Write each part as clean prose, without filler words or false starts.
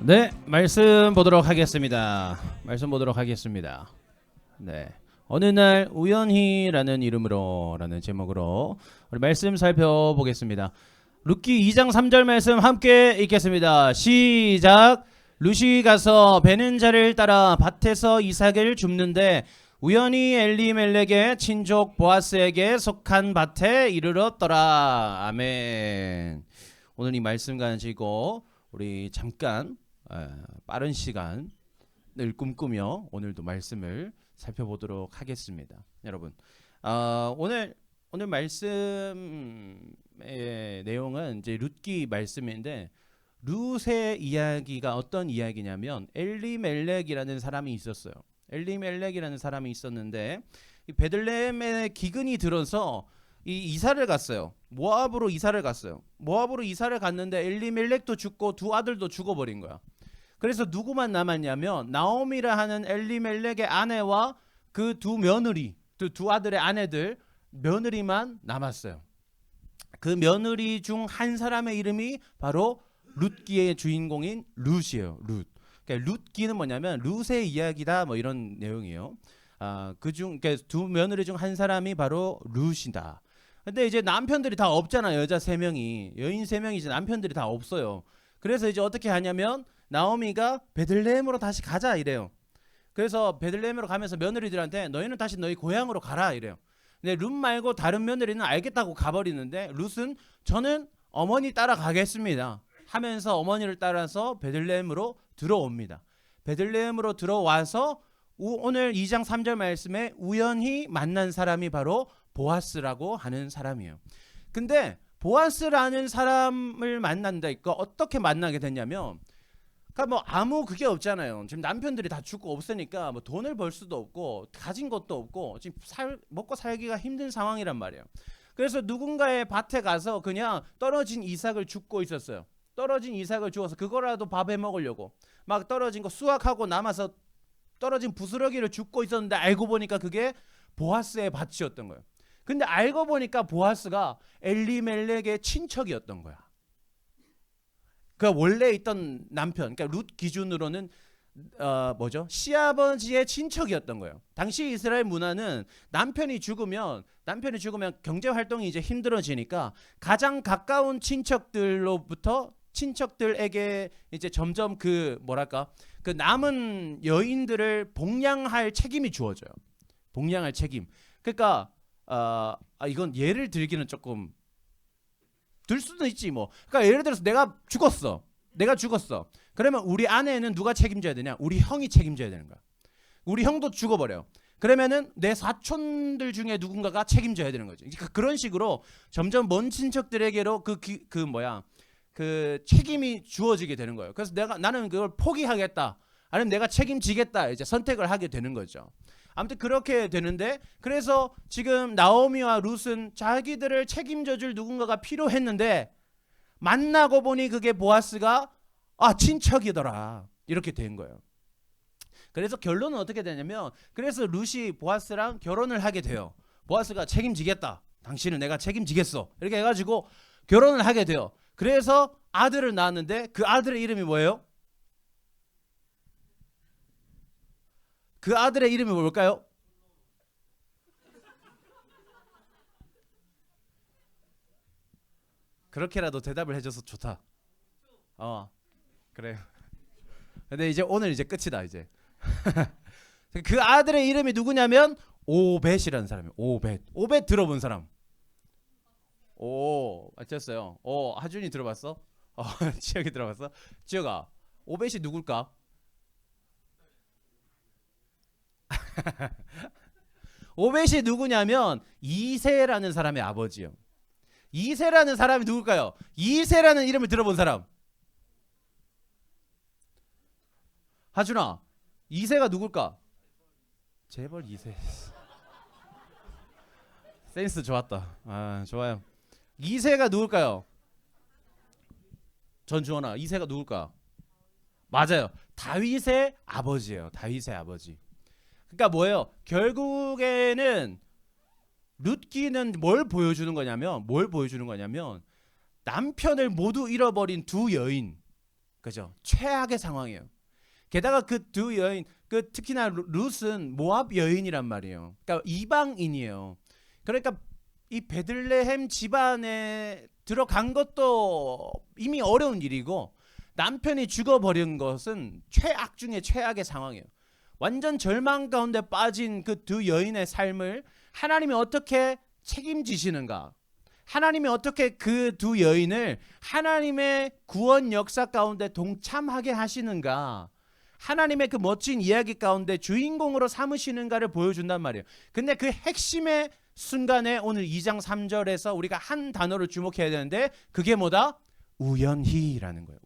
네, 말씀 보도록 하겠습니다. 말씀 보도록 하겠습니다. 네, 어느 날 우연히라는 이름으로라는 제목으로 우리 말씀 살펴보겠습니다. 룻기 2장 3절 말씀 함께 읽겠습니다. 시작. 룻이 가서 베는 자를 따라 밭에서 이삭을 줍는데 우연히 엘리멜렉의 친족 보아스에게 속한 밭에 이르렀더라. 아멘. 오늘 이 말씀 가지고 우리 잠깐 빠른 시간을 꿈꾸며 오늘도 말씀을 살펴보도록 하겠습니다. 여러분, 오늘 말씀의 내용은 이제 룻기 말씀인데 룻의 이야기가 어떤 이야기냐면 엘리멜렉이라는 사람이 있었어요. 엘리멜렉이라는 사람이 있었는데 이 베들레헴에 기근이 들어서 이 이사를 갔어요. 모압으로 이사를 갔어요. 모압으로 이사를 갔는데 엘리멜렉도 죽고 두 아들도 죽어버린 거야. 그래서 누구만 남았냐면 나오미라 하는 엘리멜렉의 아내와 그 두 며느리, 두 아들의 아내들 며느리만 남았어요. 그 며느리 중 한 사람의 이름이 바로 룻기의 주인공인 룻이에요. 룻. 그러니까 룻기는 뭐냐면 룻의 이야기다 뭐 이런 내용이에요. 그러니까 두 며느리 중 한 사람이 바로 룻이다. 근데 이제 남편들이 다 없잖아. 여자 3명이. 여인 3명이 이제 남편들이 다 없어요. 그래서 이제 어떻게 하냐면 나오미가 베들레헴으로 다시 가자 이래요. 그래서 베들레헴으로 가면서 며느리들한테 너희는 다시 너희 고향으로 가라 이래요. 근데 룻 말고 다른 며느리는 알겠다고 가버리는데 룻은 저는 어머니 따라 가겠습니다 하면서 어머니를 따라서 베들레헴으로 들어옵니다. 베들레헴으로 들어와서 오늘 2장 3절 말씀에 우연히 만난 사람이 바로 보아스라고 하는 사람이에요. 근데 보아스라는 사람을 만난다. 이거 어떻게 만나게 됐냐면, 그러니까 뭐 아무 그게 없잖아요. 지금 남편들이 다 죽고 없으니까 뭐 돈을 벌 수도 없고 가진 것도 없고 지금 먹고 살기가 힘든 상황이란 말이에요. 그래서 누군가의 밭에 가서 그냥 떨어진 이삭을 줍고 있었어요. 떨어진 이삭을 주워서 그거라도 밥해 먹으려고 막 떨어진 거 수확하고 남아서 떨어진 부스러기를 줍고 있었는데 알고 보니까 그게 보아스의 밭이었던 거예요. 근데 알고 보니까 보아스가 엘리멜렉의 친척이었던 거야. 그 원래 있던 남편, 그러니까 룻 기준으로는 시아버지의 친척이었던 거예요. 당시 이스라엘 문화는 남편이 죽으면 경제 활동이 이제 힘들어지니까 가장 가까운 친척들에게 이제 점점 그 남은 여인들을 복양할 책임이 주어져요. 복양할 책임. 그러니까 이건 예를 들기는 조금 들 수도 있지 뭐. 그러니까 예를 들어서 내가 죽었어. 그러면 우리 아내는 누가 책임져야 되냐? 우리 형이 책임져야 되는 거야. 우리 형도 죽어버려. 그러면은 내 사촌들 중에 누군가가 책임져야 되는 거죠. 그러니까 그런 식으로 점점 먼 친척들에게로 그 책임이 주어지게 되는 거예요. 그래서 나는 그걸 포기하겠다. 아니면 내가 책임지겠다. 이제 선택을 하게 되는 거죠. 아무튼 그렇게 되는데, 그래서 지금 나오미와 룻은 자기들을 책임져줄 누군가가 필요했는데 만나고 보니 그게 보아스가 친척이더라 이렇게 된 거예요. 그래서 결론은 어떻게 되냐면, 그래서 룻이 보아스랑 결혼을 하게 돼요. 보아스가 책임지겠다, 당신은 내가 책임지겠어 이렇게 해가지고 결혼을 하게 돼요. 그래서 아들을 낳았는데 그 아들의 이름이 뭐예요? 그 아들의 이름이 뭘까요? 그렇게라도 대답을 해줘서 좋다. 그래요. 근데 이제 오늘 이제 끝이다 이제. 그 아들의 이름이 누구냐면 오벳이라는 사람이에요. 오벳 들어본 사람? 맞췄어요. 하준이 들어봤어? 지혁이 들어봤어? 지혁아, 오벳이 누굴까? 오벳이 누구냐면 이새라는 사람의 아버지요. 이새라는 사람이 누굴까요? 이새라는 이름을 들어본 사람? 하준아, 이새가 누굴까? 재벌 이새. 센스 좋았다. 좋아요. 이새가 누굴까요? 전주원아, 이새가 누굴까? 맞아요. 다윗의 아버지예요. 다윗의 아버지. 그러니까 뭐예요? 결국에는 룻기는 뭘 보여주는 거냐면 남편을 모두 잃어버린 두 여인, 그죠? 최악의 상황이에요. 게다가 그 두 여인, 그 특히나 룻은 모압 여인이란 말이에요. 그러니까 이방인이에요. 그러니까 이 베들레헴 집안에 들어간 것도 이미 어려운 일이고 남편이 죽어버린 것은 최악 중에 최악의 상황이에요. 완전 절망 가운데 빠진 그 두 여인의 삶을 하나님이 어떻게 책임지시는가? 하나님이 어떻게 그 두 여인을 하나님의 구원 역사 가운데 동참하게 하시는가? 하나님의 그 멋진 이야기 가운데 주인공으로 삼으시는가를 보여준단 말이에요. 근데 그 핵심의 순간에 오늘 2장 3절에서 우리가 한 단어를 주목해야 되는데 그게 뭐다? 우연히라는 거예요.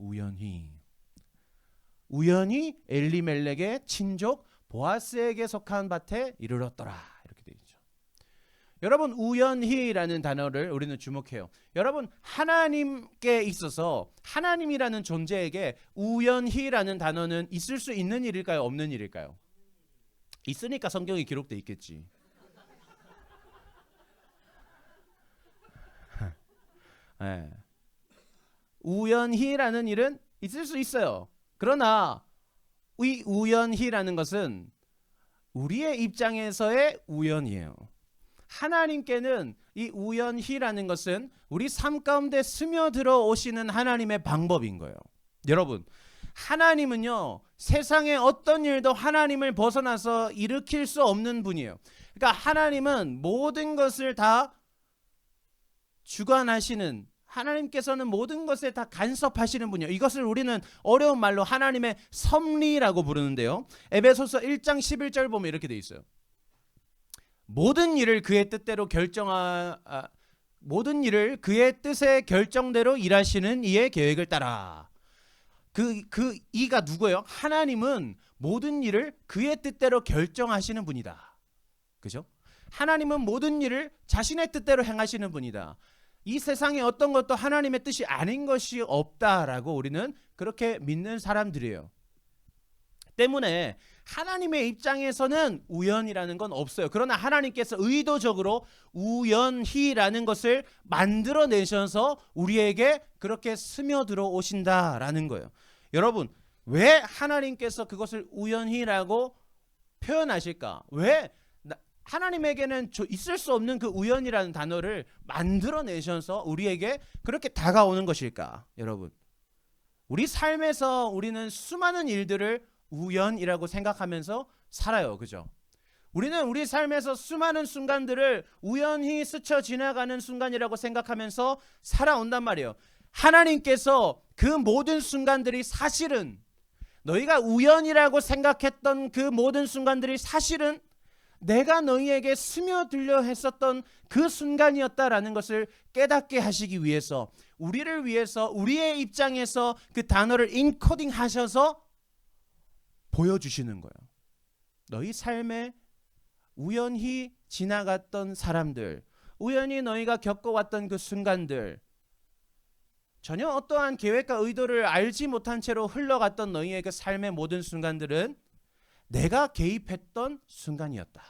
우연히 엘리멜렉의 친족 보아스에게 속한 밭에 이르렀더라. 이렇게 되어 있죠. 여러분, 우연히라는 단어를 우리는 주목해요. 여러분, 하나님께 있어서 하나님이라는 존재에게 우연히라는 단어는 있을 수 있는 일일까요? 없는 일일까요? 있으니까 성경에 기록돼 있겠지. 네. 우연히라는 일은 있을 수 있어요. 그러나 이 우연히라는 것은 우리의 입장에서의 우연이에요. 하나님께는 이 우연히라는 것은 우리 삶 가운데 스며들어 오시는 하나님의 방법인 거예요. 여러분, 하나님은요, 세상의 어떤 일도 하나님을 벗어나서 일으킬 수 없는 분이에요. 그러니까 하나님은 모든 것을 다 주관하시는, 하나님께서는 모든 것에 다 간섭하시는 분이에요. 이것을 우리는 어려운 말로 하나님의 섭리라고 부르는데요. 에베소서 1장 11절 보면 이렇게 돼 있어요. 모든 일을 그의 뜻대로 모든 일을 그의 뜻의 결정대로 일하시는 이의 계획을 따라. 이가 누구예요? 하나님은 모든 일을 그의 뜻대로 결정하시는 분이다. 그죠? 하나님은 모든 일을 자신의 뜻대로 행하시는 분이다. 이 세상에 어떤 것도 하나님의 뜻이 아닌 것이 없다라고 우리는 그렇게 믿는 사람들이에요. 때문에 하나님의 입장에서는 우연이라는 건 없어요. 그러나 하나님께서 의도적으로 우연히라는 것을 만들어내셔서 우리에게 그렇게 스며들어 오신다라는 거예요. 여러분, 왜 하나님께서 그것을 우연히라고 표현하실까? 왜 하나님에게는 있을 수 없는 그 우연이라는 단어를 만들어내셔서 우리에게 그렇게 다가오는 것일까? 여러분, 우리 삶에서 우리는 수많은 일들을 우연이라고 생각하면서 살아요. 그죠? 우리는 우리 삶에서 수많은 순간들을 우연히 스쳐 지나가는 순간이라고 생각하면서 살아온단 말이에요. 하나님께서 그 모든 순간들이 사실은 너희가 우연이라고 생각했던 그 모든 순간들이 사실은 내가 너희에게 스며들려 했었던 그 순간이었다라는 것을 깨닫게 하시기 위해서 우리를 위해서 우리의 입장에서 그 단어를 인코딩 하셔서 보여주시는 거예요. 너희 삶에 우연히 지나갔던 사람들, 우연히 너희가 겪어왔던 그 순간들, 전혀 어떠한 계획과 의도를 알지 못한 채로 흘러갔던 너희의 그 삶의 모든 순간들은 내가 개입했던 순간이었다.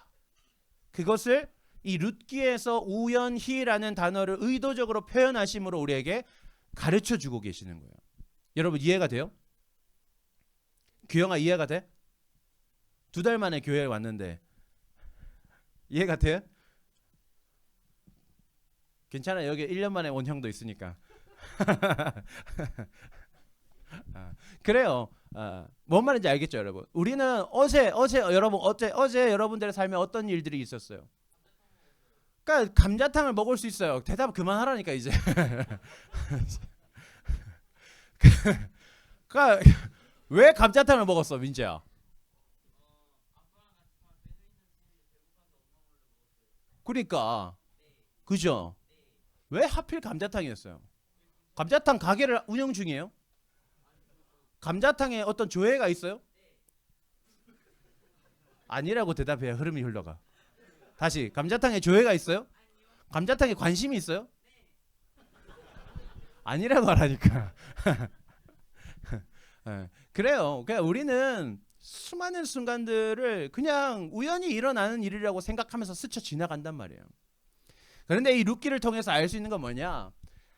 그것을 이 룻기에서 우연히라는 단어를 의도적으로 표현하심으로 우리에게 가르쳐주고 계시는 거예요. 여러분, 이해가 돼요? 규영아, 이해가 돼? 2달 만에 교회에 왔는데 이해가 돼? 괜찮아, 여기 1년 만에 온 형도 있으니까. 그래요. 뭔 말인지 알겠죠, 여러분? 우리는 어제 여러분들의 삶에 어떤 일들이 있었어요? 그러니까 감자탕을 먹을 수 있어요. 대답 그만하라니까 이제. 그러니까 왜 감자탕을 먹었어, 민재야? 그러니까 그죠? 왜 하필 감자탕이었어요? 감자탕 가게를 운영 중이에요? 감자탕에 어떤 조회가 있어요? 아니라고 대답해야 흐름이 흘러가. 다시, 감자탕에 조회가 있어요? 감자탕에 관심이 있어요? 아니라고 하라니까. 그래요. 그러니까 우리는 수많은 순간들을 그냥 우연히 일어나는 일이라고 생각하면서 스쳐 지나간단 말이에요. 그런데 이 룻기를 통해서 알 수 있는 건 뭐냐?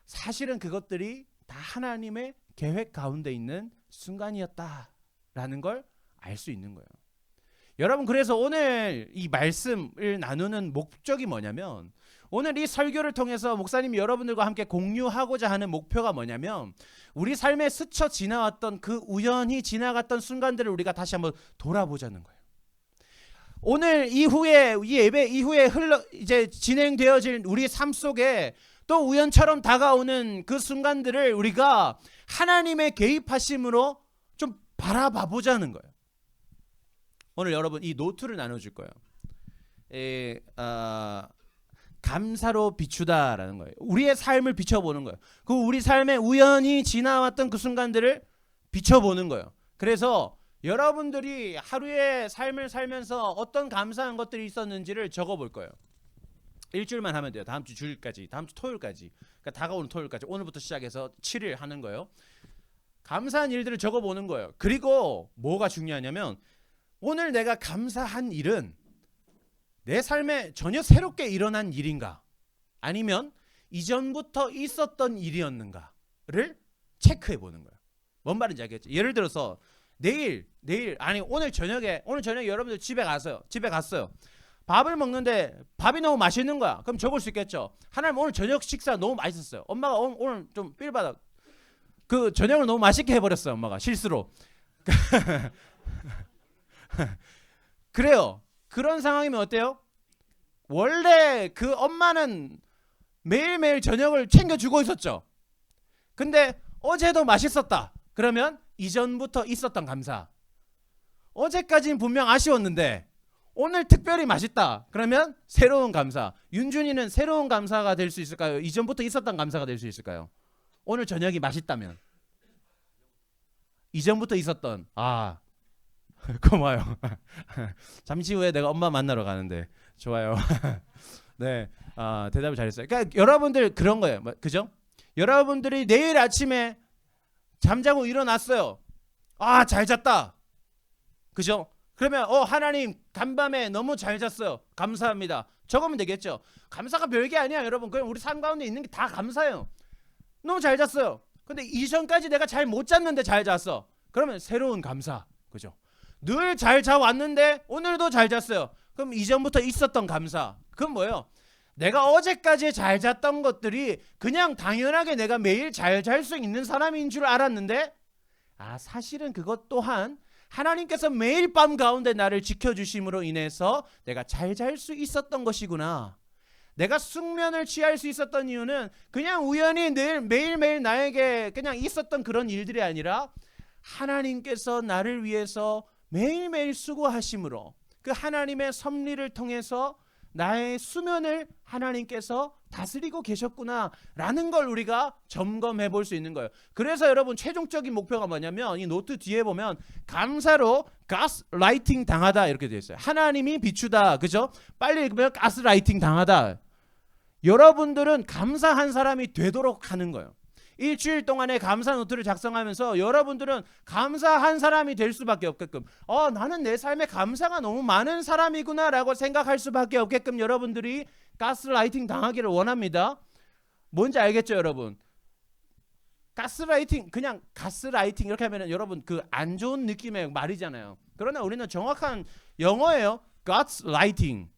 사실은 그것들이 다 하나님의 계획 가운데 있는 순간이었다라는 걸 알 수 있는 거예요. 여러분, 그래서 오늘 이 말씀을 나누는 목적이 뭐냐면, 오늘 이 설교를 통해서 목사님이 여러분들과 함께 공유하고자 하는 목표가 뭐냐면, 우리 삶에 스쳐 지나왔던 그 우연히 지나갔던 순간들을 우리가 다시 한번 돌아보자는 거예요. 오늘 이후에 이 예배 이후에 이제 진행되어질 우리 삶 속에 또 우연처럼 다가오는 그 순간들을 우리가 하나님의 개입하심으로 좀 바라봐 보자는 거예요. 오늘 여러분 이 노트를 나눠줄 거예요. 감사로 비추다라는 거예요. 우리의 삶을 비춰보는 거예요. 그 우리 삶에 우연히 지나왔던 그 순간들을 비춰보는 거예요. 그래서 여러분들이 하루의 삶을 살면서 어떤 감사한 것들이 있었는지를 적어볼 거예요. 일주일만 하면 돼요. 다음 주 주일까지, 다음 주 토요일까지, 그러니까 다가오는 토요일까지, 오늘부터 시작해서 7일 하는 거예요. 감사한 일들을 적어보는 거예요. 그리고 뭐가 중요하냐면, 오늘 내가 감사한 일은 내 삶에 전혀 새롭게 일어난 일인가, 아니면 이전부터 있었던 일이었는가를 체크해 보는 거예요. 뭔 말인지 알겠죠? 예를 들어서 오늘 저녁에 여러분들 집에 갔어요. 밥을 먹는데 밥이 너무 맛있는 거야. 그럼 적을 수 있겠죠. 하나님, 오늘 저녁 식사 너무 맛있었어요. 엄마가 오늘 좀 삘받아. 그 저녁을 너무 맛있게 해버렸어요. 엄마가 실수로. 그래요. 그런 상황이면 어때요? 원래 그 엄마는 매일매일 저녁을 챙겨주고 있었죠. 근데 어제도 맛있었다. 그러면 이전부터 있었던 감사. 어제까지는 분명 아쉬웠는데 오늘 특별히 맛있다. 그러면 새로운 감사. 윤준이는 새로운 감사가 될 수 있을까요? 이전부터 있었던 감사가 될 수 있을까요? 오늘 저녁이 맛있다면. 이전부터 있었던. 고마워요. 잠시 후에 내가 엄마 만나러 가는데. 좋아요. 네, 대답을 잘했어요. 그러니까 여러분들 그런 거예요. 그죠? 여러분들이 내일 아침에 잠자고 일어났어요. 잘 잤다. 그죠? 그러면 하나님, 간밤에 너무 잘 잤어요. 감사합니다. 적으면 되겠죠. 감사가 별게 아니야, 여러분. 그냥 우리 삶 가운데 있는 게 다 감사해요. 너무 잘 잤어요. 근데 이전까지 내가 잘 못 잤는데 잘 잤어. 그러면 새로운 감사. 그죠? 늘 잘 자왔는데 오늘도 잘 잤어요. 그럼 이전부터 있었던 감사. 그건 뭐예요? 내가 어제까지 잘 잤던 것들이 그냥 당연하게 내가 매일 잘 잘 수 있는 사람인 줄 알았는데, 사실은 그것 또한 하나님께서 매일 밤 가운데 나를 지켜주심으로 인해서 내가 잘 잘 수 있었던 것이구나. 내가 숙면을 취할 수 있었던 이유는 그냥 우연히 매일매일 나에게 그냥 있었던 그런 일들이 아니라 하나님께서 나를 위해서 매일매일 수고하심으로 그 하나님의 섭리를 통해서 나의 수면을 하나님께서 다스리고 계셨구나라는 걸 우리가 점검해 볼 수 있는 거예요. 그래서 여러분, 최종적인 목표가 뭐냐면 이 노트 뒤에 보면 감사로 가스라이팅 당하다 이렇게 되어 있어요. 하나님이 비추다. 그죠? 빨리 읽으면 가스라이팅 당하다. 여러분들은 감사한 사람이 되도록 하는 거예요. 일주일 동안의 감사 노트를 작성하면서 여러분들은 감사한 사람이 될 수밖에 없게끔, 나는 내 삶에 감사가 너무 많은 사람이구나 라고 생각할 수밖에 없게끔 여러분들이 가스라이팅 당하기를 원합니다. 뭔지 알겠죠, 여러분? 가스라이팅, 그냥 가스라이팅 이렇게 하면 여러분 그 안 좋은 느낌의 말이잖아요. 그러나 우리는 정확한 영어예요. 가스라이팅.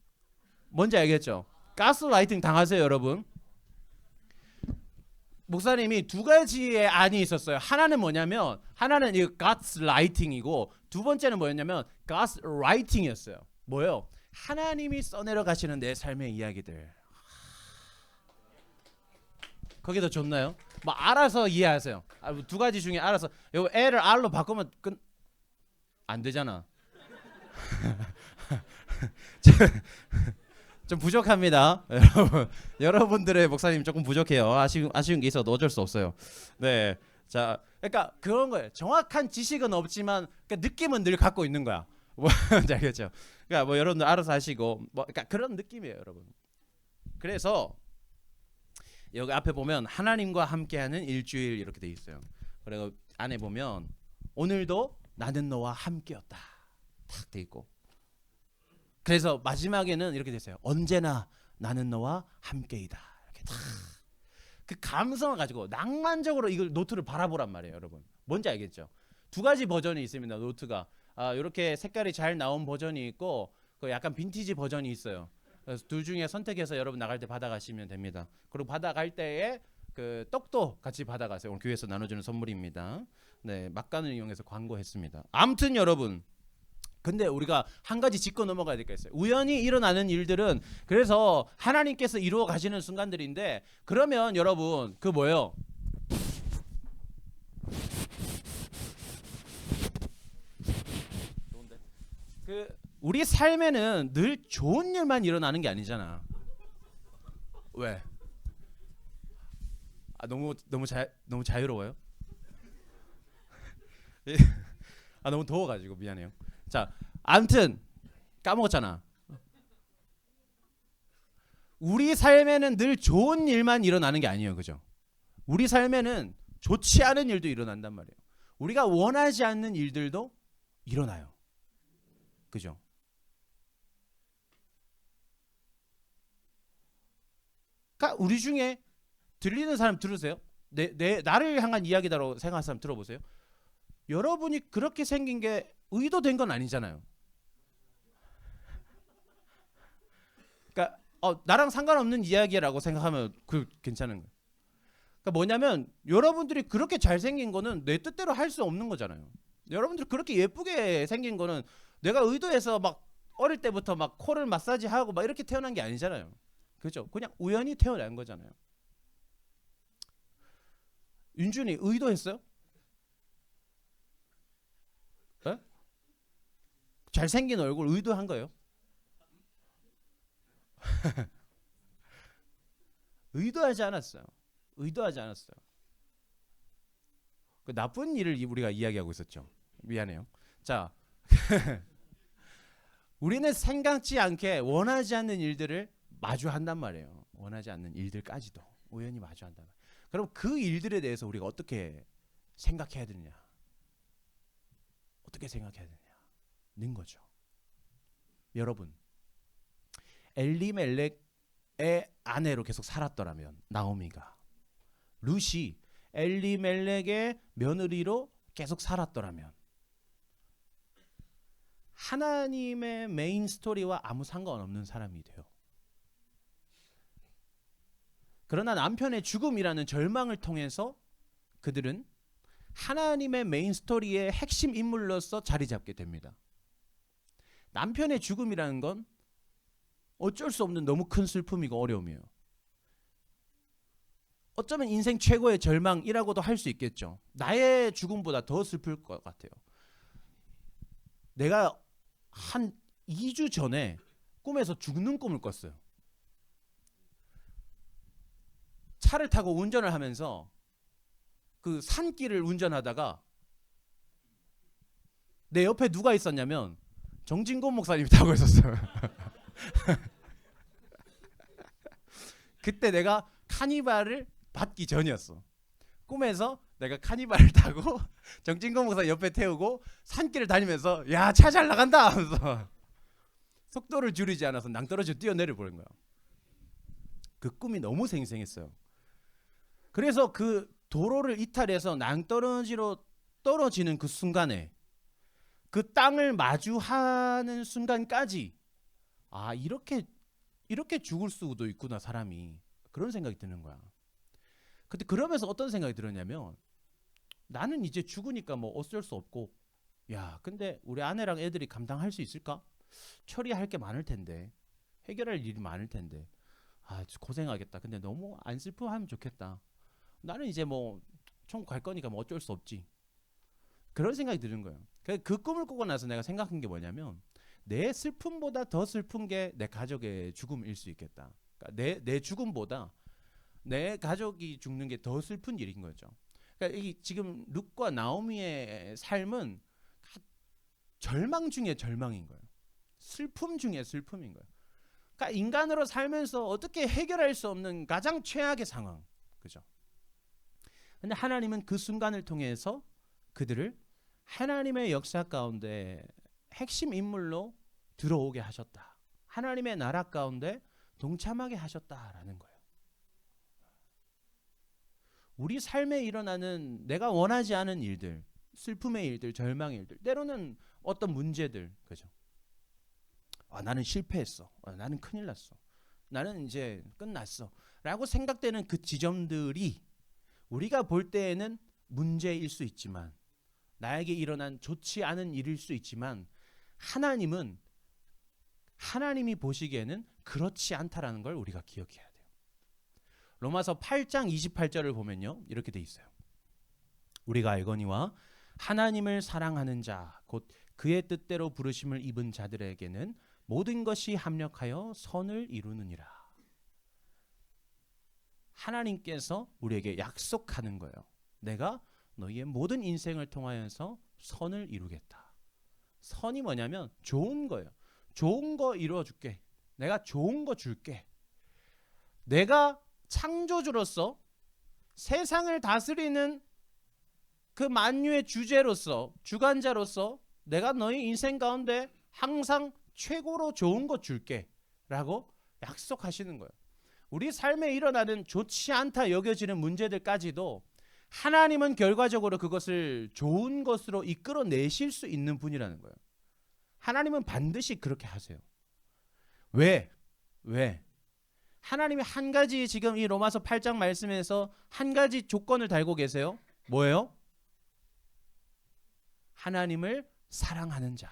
뭔지 알겠죠? 가스라이팅 당하세요, 여러분. 목사님이 두 가지의 안이 있었어요. 하나는 뭐냐면, 하나는 이 가스라이팅이고, 두 번째는 뭐였냐면 가스라이팅이었어요. 뭐요? 하나님이 써내려 가시는 내 삶의 이야기들. 거기 더 좋나요? 뭐 알아서 이해하세요. 두 가지 중에 알아서. 요 L을 R로 바꾸면 안 되잖아. 좀 부족합니다. 여러분들의 목사님 조금 부족해요. 아쉬운 게 있어도 어쩔 수 없어요. 네, 자, 그러니까 그런 거예요. 정확한 지식은 없지만 그러니까 느낌은 늘 갖고 있는 거야. 알겠죠? 그러니까 뭐 여러분들 알아서 하시고, 그러니까 그런 느낌이에요, 여러분. 그래서 여기 앞에 보면 하나님과 함께하는 일주일 이렇게 돼 있어요. 그리고 안에 보면 오늘도 나는 너와 함께였다 탁 돼 있고. 그래서 마지막에는 이렇게 됐어요. 언제나 나는 너와 함께이다. 이렇게 탁. 그 감성을 가지고 낭만적으로 이걸 노트를 바라보란 말이에요, 여러분. 뭔지 알겠죠? 두 가지 버전이 있습니다. 노트가 이렇게 색깔이 잘 나온 버전이 있고 그 약간 빈티지 버전이 있어요. 그래서 둘 중에 선택해서 여러분 나갈 때 받아가시면 됩니다. 그리고 받아갈 때에 그 떡도 같이 받아가세요. 오늘 교회에서 나눠주는 선물입니다. 네, 막간을 이용해서 광고했습니다. 아무튼 여러분, 근데 우리가 한 가지 짚고 넘어가야 될 게 있어요. 우연히 일어나는 일들은 그래서 하나님께서 이루어 가시는 순간들인데, 그러면 여러분 그 뭐예요? 그 우리 삶에는 늘 좋은 일만 일어나는 게 아니잖아. 왜? 너무 자유로워요? 너무 더워가지고 미안해요. 자, 아무튼 까먹었잖아. 우리 삶에는 늘 좋은 일만 일어나는 게 아니에요, 그죠? 우리 삶에는 좋지 않은 일도 일어난단 말이에요. 우리가 원하지 않는 일들도 일어나요, 그죠? 그러니까 우리 중에 들리는 사람 들으세요. 나를 향한 이야기다라고 생각하는 사람 들어보세요. 여러분이 그렇게 생긴 게 의도된 건 아니잖아요. 그러니까 나랑 상관없는 이야기라고 생각하면 그 괜찮은 거예요. 그러니까 뭐냐면 여러분들이 그렇게 잘생긴 거는 내 뜻대로 할 수 없는 거잖아요. 여러분들이 그렇게 예쁘게 생긴 거는 내가 의도해서 막 어릴 때부터 막 코를 마사지하고 막 이렇게 태어난 게 아니잖아요. 그렇죠? 그냥 우연히 태어난 거잖아요. 윤준이 의도했어요? 에? 잘생긴 얼굴 의도한 거예요? 의도하지 않았어요. 의도하지 않았어요. 그 나쁜 일을 우리가 이야기하고 있었죠. 미안해요. 자, 우리는 생각지 않게 원하지 않는 일들을 마주한단 말이에요. 원하지 않는 일들까지도 우연히 마주한단 말이에요. 그럼 그 일들에 대해서 우리가 어떻게 생각해야 되느냐? 어떻게 생각해야 되느냐는 거죠. 여러분, 엘리멜렉의 아내로 계속 살았더라면, 나오미가 룻이 엘리멜렉의 며느리로 계속 살았더라면 하나님의 메인 스토리와 아무 상관없는 사람이 돼요. 그러나 남편의 죽음이라는 절망을 통해서 그들은 하나님의 메인 스토리의 핵심 인물로서 자리 잡게 됩니다. 남편의 죽음이라는 건 어쩔 수 없는 너무 큰 슬픔이고 어려움이에요. 어쩌면 인생 최고의 절망이라고도 할 수 있겠죠. 나의 죽음보다 더 슬플 것 같아요. 내가 한 2주 전에 꿈에서 죽는 꿈을 꿨어요. 차를 타고 운전을 하면서 그 산길을 운전하다가 내 옆에 누가 있었냐면 정진곤 목사님이 타고 있었어요. 그때 내가 카니발을 받기 전이었어. 꿈에서 내가 카니발을 타고 정진곤 목사 옆에 태우고 산길을 다니면서 야, 차 잘 나간다 하면서 속도를 줄이지 않아서 낭떠러지 뛰어내려 버린 거야. 그 꿈이 너무 생생했어요. 그래서 그 도로를 이탈해서 낭떠러지로 떨어지는 그 순간에 그 땅을 마주하는 순간까지 이렇게 죽을 수도 있구나 사람이, 그런 생각이 드는 거야. 근데 그러면서 어떤 생각이 들었냐면, 나는 이제 죽으니까 뭐 어쩔 수 없고, 야 근데 우리 아내랑 애들이 감당할 수 있을까? 처리할 게 많을 텐데, 해결할 일이 많을 텐데, 고생하겠다. 근데 너무 안 슬퍼하면 좋겠다. 나는 이제 뭐 천국 갈 거니까 뭐 어쩔 수 없지. 그런 생각이 드는 거예요. 그 꿈을 꾸고 나서 내가 생각한 게 뭐냐면, 내 슬픔보다 더 슬픈 게 내 가족의 죽음일 수 있겠다. 그러니까 내 죽음보다 내 가족이 죽는 게 더 슬픈 일인 거죠. 그러니까 이 지금 룻과 나오미의 삶은 절망 중에 절망인 거예요. 슬픔 중에 슬픔인 거예요. 그러니까 인간으로 살면서 어떻게 해결할 수 없는 가장 최악의 상황, 그죠? 근데 하나님은 그 순간을 통해서 그들을 하나님의 역사 가운데 핵심 인물로 들어오게 하셨다. 하나님의 나라 가운데 동참하게 하셨다라는 거예요. 우리 삶에 일어나는 내가 원하지 않은 일들, 슬픔의 일들, 절망의 일들, 때로는 어떤 문제들, 그죠? 나는 실패했어. 나는 큰일 났어. 나는 이제 끝났어. 라고 생각되는 그 지점들이 우리가 볼 때에는 문제일 수 있지만, 나에게 일어난 좋지 않은 일일 수 있지만, 하나님이 보시기에는 그렇지 않다라는 걸 우리가 기억해야 돼요. 로마서 8장 28절을 보면요, 이렇게 돼 있어요. 우리가 알거니와 하나님을 사랑하는 자, 곧 그의 뜻대로 부르심을 입은 자들에게는 모든 것이 합력하여 선을 이루느니라. 하나님께서 우리에게 약속하는 거예요. 내가 너희의 모든 인생을 통하여서 선을 이루겠다. 선이 뭐냐면 좋은 거예요. 좋은 거 이루어줄게. 내가 좋은 거 줄게. 내가 창조주로서 세상을 다스리는 그 만유의 주제로서, 주관자로서 내가 너희 인생 가운데 항상 최고로 좋은 거 줄게 라고 약속하시는 거예요. 우리 삶에 일어나는 좋지 않다 여겨지는 문제들까지도 하나님은 결과적으로 그것을 좋은 것으로 이끌어내실 수 있는 분이라는 거예요. 하나님은 반드시 그렇게 하세요. 왜? 하나님이 한 가지, 지금 이 로마서 8장 말씀에서 한 가지 조건을 달고 계세요. 뭐예요? 하나님을 사랑하는 자.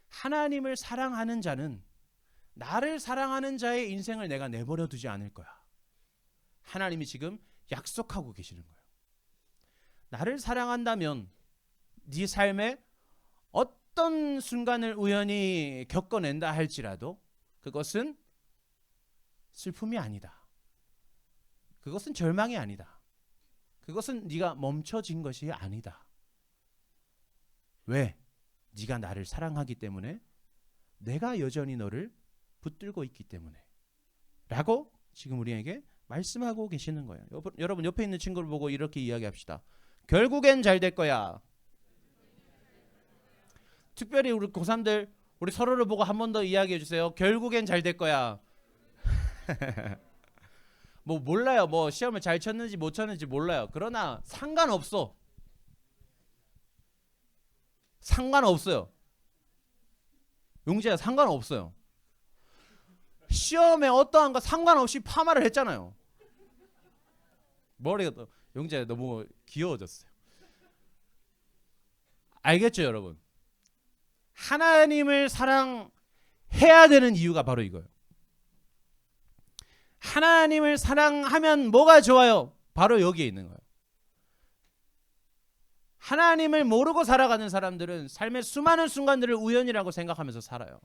하나님을 사랑하는 자는 나를 사랑하는 자의 인생을 내가 내버려 두지 않을 거야. 하나님이 지금 약속하고 계시는 거예요. 나를 사랑한다면 네 삶에 어떤 순간을 우연히 겪어낸다 할지라도 그것은 슬픔이 아니다. 그것은 절망이 아니다. 그것은 네가 멈춰진 것이 아니다. 왜? 네가 나를 사랑하기 때문에, 내가 여전히 너를 붙들고 있기 때문에 라고 지금 우리에게 말씀하고 계시는 거예요. 여러분 옆에 있는 친구를 보고 이렇게 이야기합시다. 결국엔 잘 될 거야. 특별히 우리 고3들, 우리 서로를 보고 한 번 더 이야기해 주세요. 결국엔 잘 될 거야. 뭐 몰라요. 뭐 시험을 잘 쳤는지 못 쳤는지 몰라요. 그러나 상관없어. 상관없어요. 용재야, 상관없어요. 시험에 어떠한 거 상관없이 파마를 했잖아요. 머리가 용재야 너무 귀여워졌어요. 알겠죠, 여러분? 하나님을 사랑해야 되는 이유가 바로 이거예요. 하나님을 사랑하면 뭐가 좋아요? 바로 여기에 있는 거예요. 하나님을 모르고 살아가는 사람들은 삶의 수많은 순간들을 우연이라고 생각하면서 살아요.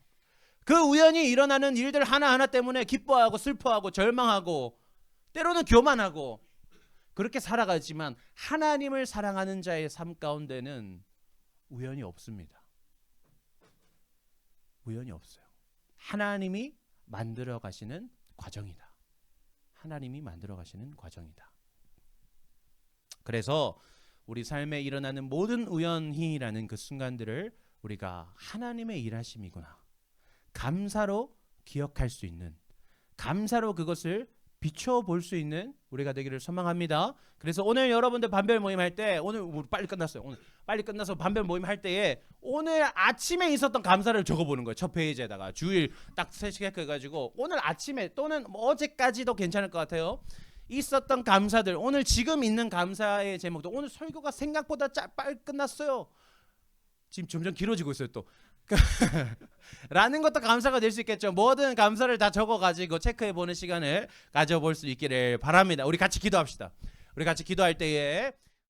그 우연히 일어나는 일들 하나하나 때문에 기뻐하고 슬퍼하고 절망하고 때로는 교만하고 그렇게 살아가지만, 하나님을 사랑하는 자의 삶 가운데는 우연이 없습니다. 우연이 없어요. 하나님이 만들어 가시는 과정이다. 하나님이 만들어 가시는 과정이다. 그래서 우리 삶에 일어나는 모든 우연히라는 그 순간들을 우리가 하나님의 일하심이구나, 감사로 기억할 수 있는, 감사로 그것을 비춰볼 수 있는 우리가 되기를 소망합니다. 그래서 오늘 여러분들 반별 모임 할 때, 오늘 빨리 끝났어요. 오늘 빨리 끝나서 반별 모임 할 때에 오늘 아침에 있었던 감사를 적어보는 거예요. 첫 페이지에다가 주일 딱 체크해가지고 오늘 아침에 또는 어제까지도 괜찮을 것 같아요. 있었던 감사들, 오늘 지금 있는 감사의 제목도, 오늘 설교가 생각보다 빨리 끝났어요. 지금 점점 길어지고 있어요 또. 라는 것도 감사가 될 수 있겠죠. 뭐든 감사를 다 적어가지고 체크해보는 시간을 가져볼 수 있기를 바랍니다. 우리 같이 기도합시다. 우리 같이 기도할 때에